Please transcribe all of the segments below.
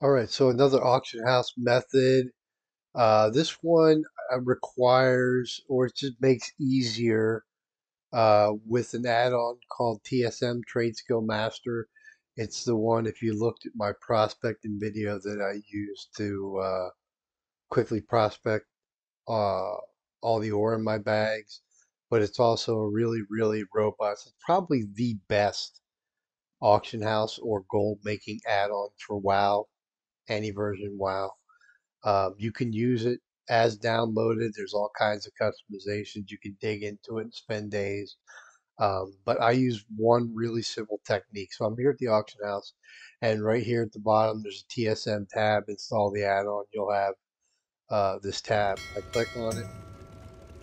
All right, so another auction house method. This one requires, or it just makes easier with an add-on called TSM Trade Skill Master. It's the one, if you looked at my prospecting video that I used to quickly prospect uh, all the ore in my bags, but it's also a really, really robust. It's probably the best auction house or gold making add-on for WoW, any version WoW. You can use it as downloaded. There's all kinds of customizations. You can dig into it and spend days. But I use one really simple technique. So I'm here at the auction house, and right here at the bottom, there's a TSM tab. Install the add-on. You'll have this tab. I click on it.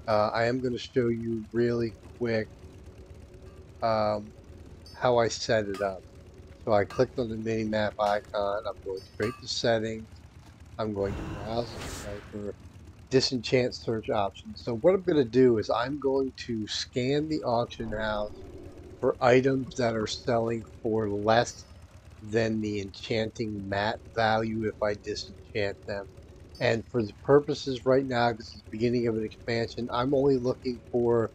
I am going to show you really quick um, how I set it up. So I clicked on the mini map icon. I'm going straight to settings. I'm going to browse and cipher. Disenchant search options. So what I'm going to do is I'm going to scan the auction house for items that are selling for less than the enchanting mat value if I disenchant them. And for the purposes right now, because it's the beginning of an expansion, I'm only looking for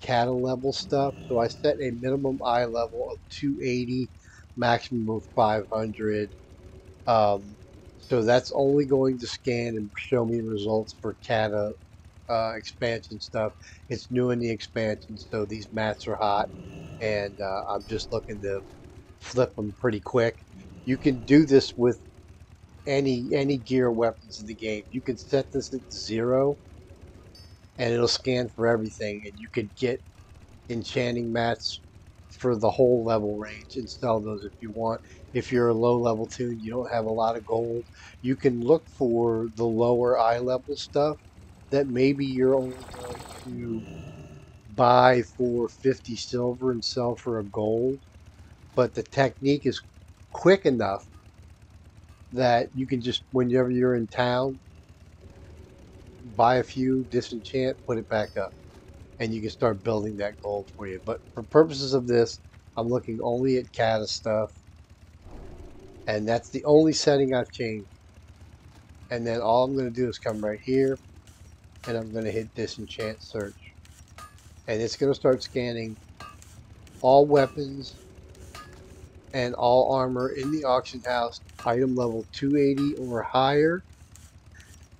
Cata level stuff. So I set a minimum eye level of 280, maximum of 500. Um, so that's only going to scan and show me results for Cata expansion stuff. It's new in the expansion, so these mats are hot, and I'm just looking to flip them pretty quick. You can do this with any gear weapons in the game. You can set this at 0, and it'll scan for everything, and you could get enchanting mats for the whole level range and sell those if you want. If you're a low level tune, you don't have a lot of gold, you can look for the lower eye level stuff that maybe you're only going to buy for 50 silver and sell for a gold, but the technique is quick enough that you can just, whenever you're in town, buy a few, disenchant, put it back up, and you can start building that gold for you. But for purposes of this, I'm looking only at Cata stuff, and that's the only setting I've changed. And then all I'm going to do is come right here, and I'm going to hit disenchant search, and it's going to start scanning all weapons and all armor in the auction house, item level 280 or higher,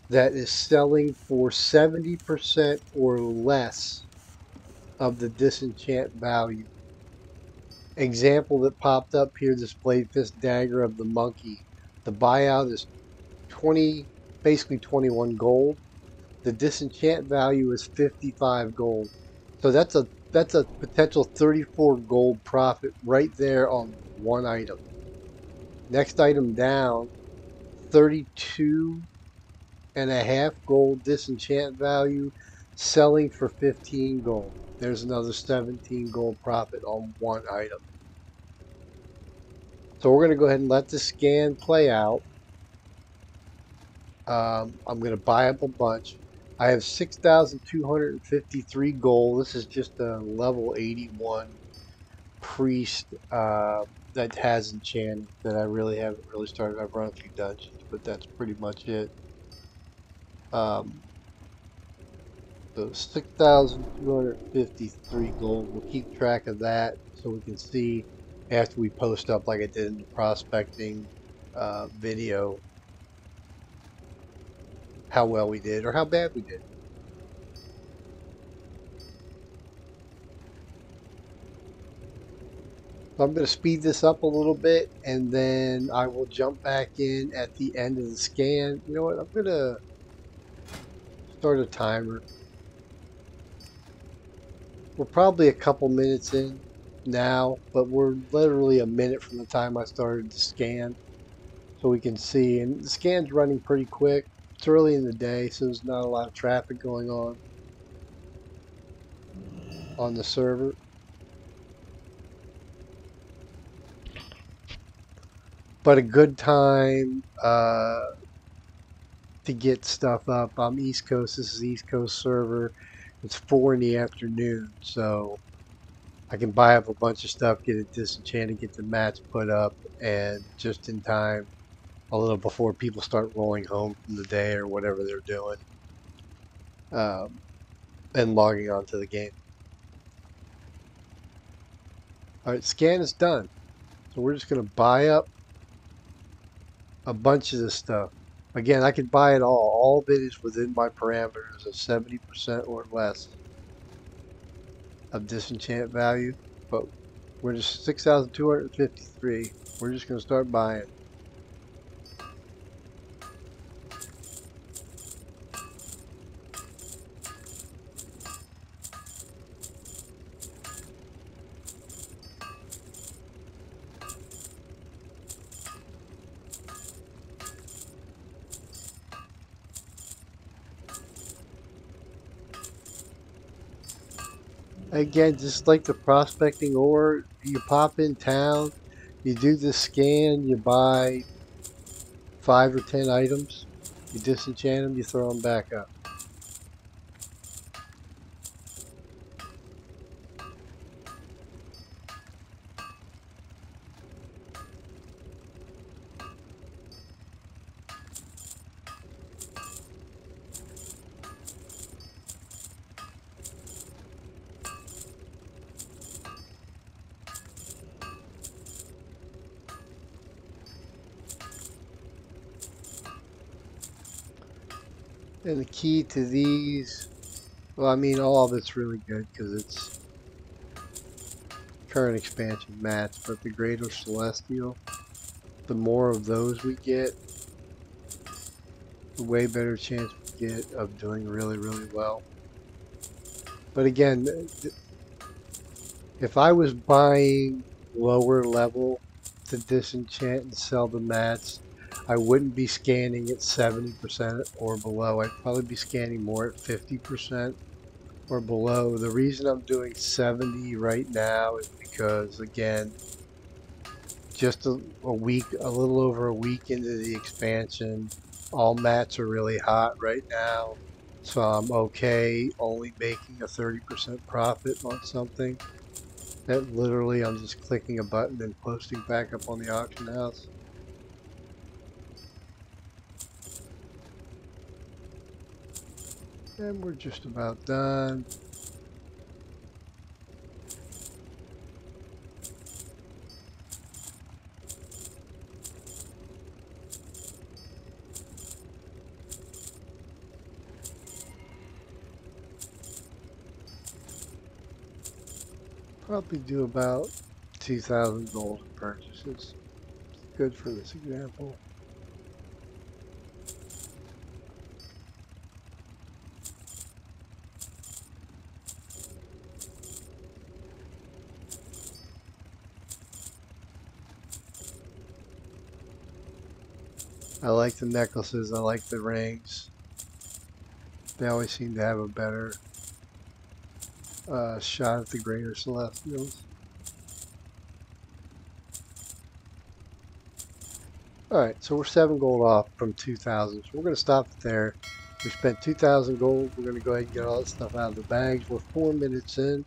that is selling for 70% or less of the disenchant value. Example that popped up here, this blade fist dagger of the monkey. The buyout is 20, basically 21 gold. The disenchant value is 55 gold. So that's a potential 34 gold profit right there on one item. Next item down, 32 and a half gold disenchant value, selling for 15 gold. There's another 17 gold profit on one item. So we're going to go ahead and let the scan play out. I'm going to buy up a bunch. I have 6,253 gold. This is just a level 81 priest that has enchanting that I really haven't really started. I've run a few dungeons, but that's pretty much it. Um, So 6,253 gold. We'll keep track of that so we can see after we post up like I did in the prospecting video how well we did or how bad we did. So I'm going to speed this up a little bit and then I will jump back in at the end of the scan. You know what? I'm going to start a timer. We're probably a couple minutes in now, but we're literally a minute from the time I started to scan. So we can see, and the scan's running pretty quick. It's early in the day, so there's not a lot of traffic going on the server. But a good time to get stuff up. I'm East Coast. This is East Coast server. It's 4 in the afternoon, so I can buy up a bunch of stuff, get it disenchanted, get the mats put up, and just in time a little before people start rolling home from the day or whatever they're doing, um, and logging onto the game. All right, scan is done. So we're just going to buy up a bunch of this stuff. Again, I could buy it all. All of it is within my parameters of 70% or less of disenchant value. But we're just 6,253. We're just going to start buying. Again, just like the prospecting ore, you pop in town, you do the scan, you buy 5 or 10 items, you disenchant them, you throw them back up. And the key to these, well, I mean, all of it's really good because it's current expansion mats, but the greater celestial, the more of those we get, the way better chance we get of doing really, really well. But again, if I was buying lower level to disenchant and sell the mats, I wouldn't be scanning at 70% or below. I'd probably be scanning more at 50% or below. The reason I'm doing 70 right now is because, again, just a week, a little over a week into the expansion, all mats are really hot right now. So I'm okay only making a 30% profit on something that literally I'm just clicking a button and posting back up on the auction house. And we're just about done. Probably do about 2,000 gold in purchases. Good for this example. I like the necklaces. I like the rings. They always seem to have a better shot at the greater celestials. Alright, so we're 7 gold off from 2,000. So we're going to stop it there. We spent 2,000 gold. We're going to go ahead and get all that stuff out of the bags. We're 4 minutes in.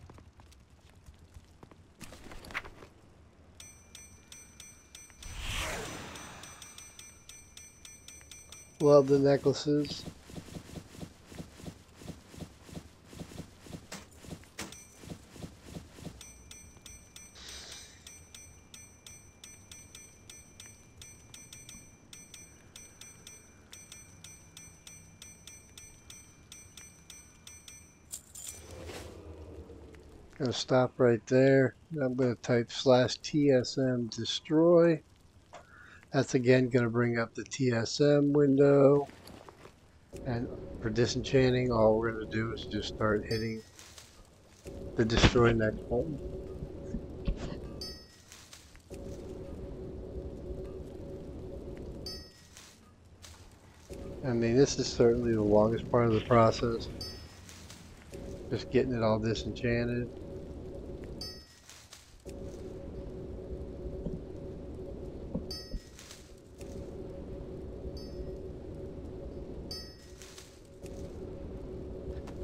Love the necklaces. Gonna stop right there. I'm gonna type /TSM destroy. That's again gonna bring up the TSM window. And for disenchanting, all we're gonna do is just start hitting the destroy next button. I mean, this is certainly the longest part of the process. Just getting it all disenchanted.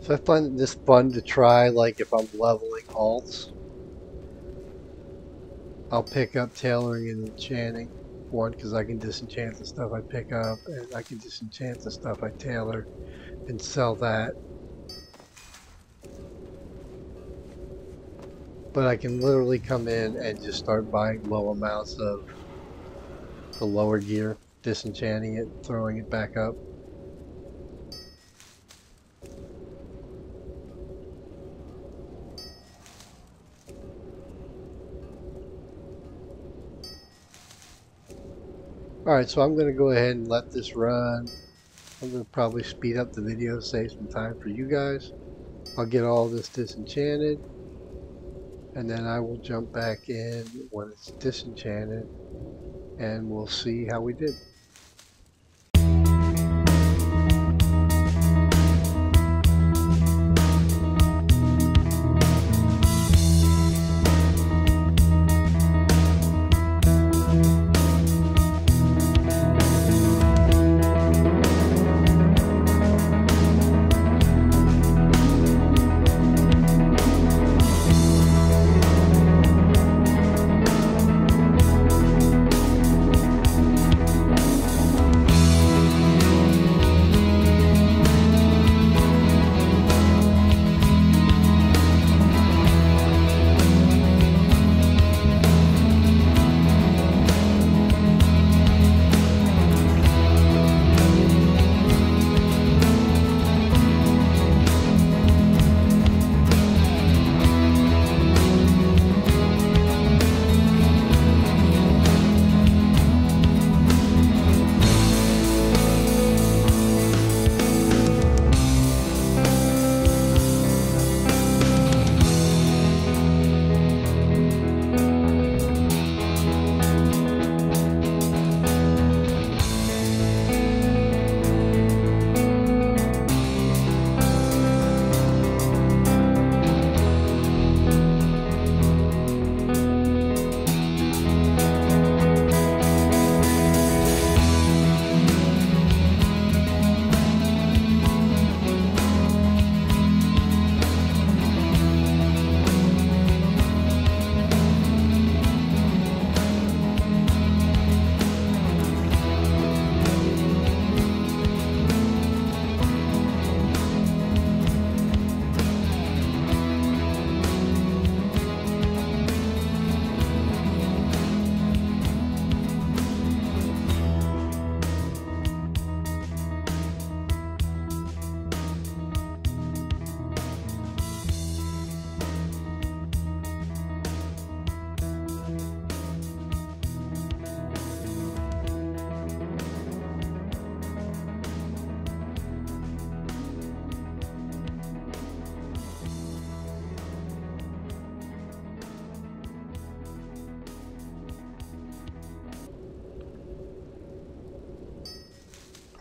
So I find this fun to try, like if I'm leveling alts, I'll pick up tailoring and enchanting one because I can disenchant the stuff I pick up, and I can disenchant the stuff I tailor and sell that. But I can literally come in and just start buying low amounts of the lower gear, disenchanting it, throwing it back up. Alright, so I'm going to go ahead and let this run. I'm going to probably speed up the video, save some time for you guys. I'll get all this disenchanted, and then I will jump back in when it's disenchanted, and we'll see how we did.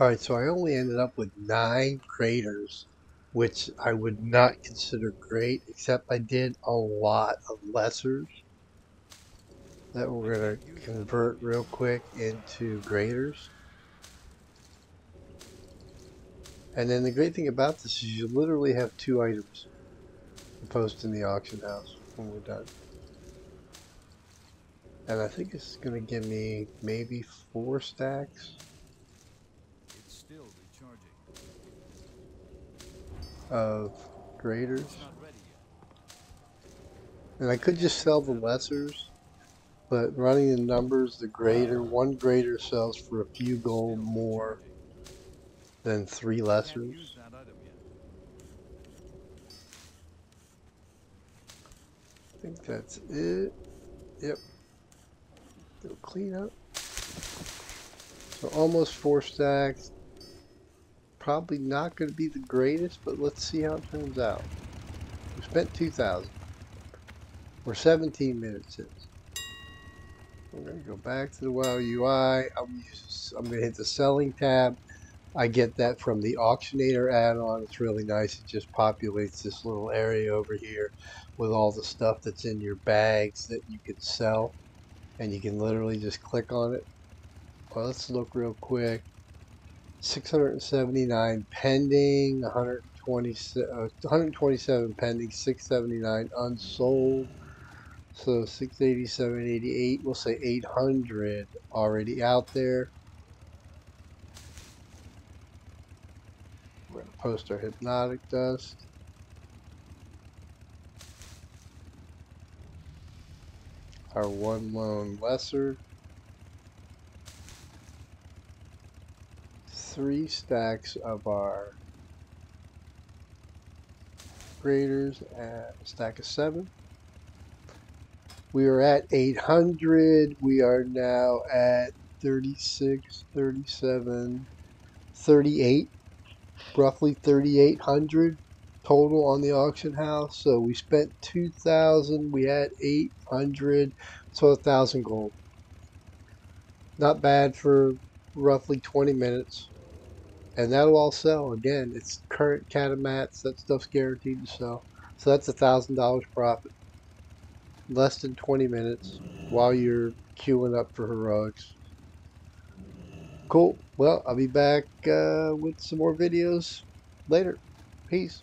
Alright, so I only ended up with 9 craters, which I would not consider great, except I did a lot of lessers that we're going to convert real quick into graders. And then the great thing about this is you literally have 2 items to post in the auction house when we're done. And I think it's going to give me maybe 4 stacks. It's still recharging. Of graders. It's not ready yet. And I could just sell the lessers, but running the numbers, the grader, 1 grader sells for a few gold more than 3 lessers. Can't use that item yet. I think that's it. Yep. It'll clean up. So almost 4 stacks. Probably not going to be the greatest, but let's see how it turns out. We spent 2,000. We're 17 minutes in. I'm going to go back to the WoW UI. I'm going to hit the selling tab. I get that from the Auctionator add-on. It's really nice. It just populates this little area over here with all the stuff that's in your bags that you can sell. And you can literally just click on it. Well, let's look real quick. 679 pending, 127 pending, 679 unsold. So 687, 88, we'll say 800 already out there. We're going to post our hypnotic dust. Our one lone lesser. 3 stacks of our graders and a stack of 7. We are at 800. We are now at 36, 37, 38, roughly 3,800 total on the auction house. So we spent 2,000. We had 800, so 1,000 gold. Not bad for roughly 20 minutes. And that'll all sell. Again, it's current catamats. That stuff's guaranteed to sell. So that's $1,000 profit. Less than 20 minutes while you're queuing up for heroics. Cool. Well, I'll be back with some more videos later. Peace.